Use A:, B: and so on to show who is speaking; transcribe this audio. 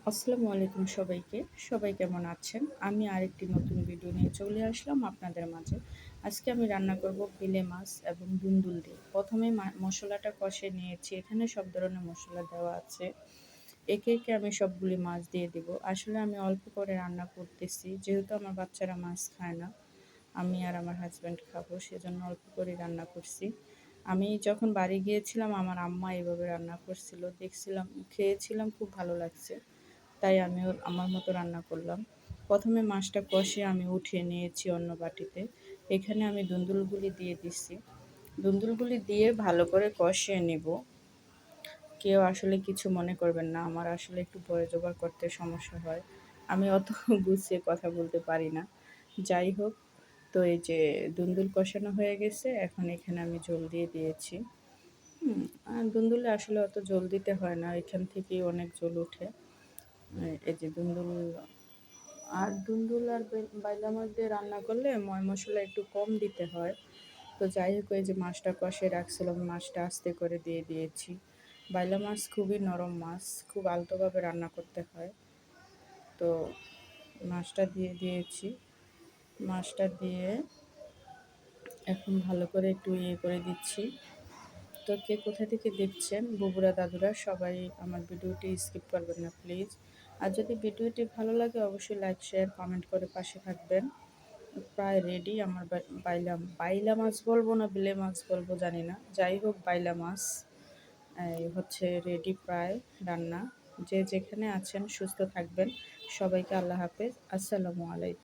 A: আসসালামু আলাইকুম সবাইকে। সবাই কেমন আছেন? আমি আরেকটি নতুন ভিডিও নিয়ে চলে আসলাম আপনাদের মাঝে। আজকে আমি রান্না করব বেলে মাছ এবং দুন্দুল দিয়ে। ১ম এ মসলাটা কষে নিয়েছি। এখানে সব ধরনের মসলা দেওয়া আছে। একে, একে আমি সবগুলি মাছ দিয়ে দিব। আসলে আমি অল্প করে রান্না করতেছি। যেহেতু আমার বাচ্চারা মাছ খায় না। আমি আর আমার হাসব্যান্ড খাবো, সেজন্য অল্প করে রান্না করছি। আমি যখন বাড়ি গিয়েছিলাম আমার আম্মা এভাবে রান্না করছিল। দেখছিলাম, খেয়েছিলাম, খুব ভালো লাগছে। তাই আমিও আমার মতো রান্না করলাম। ১ম এ মাছটা কষে আমি উঠিয়ে নিয়েছি অন্য বাটিতে। এখানে আমি দুন্দুলগুলি দিয়ে দিচ্ছি। দুন্দুলগুলি দিয়ে ভালো করে কষিয়ে নিব। কেউ আসলে কিছু মনে করবেন না। আমার আসলে একটু বয়ে-জবর করতে সমস্যা হয়। আমি অত গুছিয়ে কথা বলতে পারি না। যাই হোক, তো এই যে দুন্দুল কষানো হয়ে গেছে, এখন এখানে আমি ঝোল দিয়ে দিয়েছি। আর দুন্দুলে আসলে অত ঝোল দিতে হয় না। এখান থেকেই অনেক ঝোল ওঠে। এই যে দুন্দুল আর বাইলা মাছ দিয়ে রান্না করলে ময় মসলা একটু কম দিতে হয়। তো যাই হোক, এই যে মাছটা কষে রাখছিলাম, মাছটা আস্তে করে দিয়ে দিয়েছি। বাইলা মাছ খুবই নরম মাছ, খুব আলতোভাবে রান্না করতে হয়। তো মাছটা দিয়ে দিয়েছি। মাছটা দিয়ে এখন ভালো করে একটু করে দিচ্ছি। তো কে কোথা থেকে দেখছেন, বুবুরা দাদুরা সবাই আমার ভিডিওটি স্কিপ করবেন না প্লিজ। আর যদি ভিডিওটি ভালো লাগে অবশ্যই লাইক শেয়ার কমেন্ট করে পাশে থাকবেন। প্রায় রেডি আমার বাইলা বাইলা মাছ বলবো না বেলে মাছ বলবো জানি না, যাই হোক বাইলা মাছ এই হচ্ছে রেডি প্রায় রান্না। যে যেখানে আছেন সুস্থ থাকবেন। সবাইকে আল্লাহ হাফেজ। আসসালামু আলাইকুম।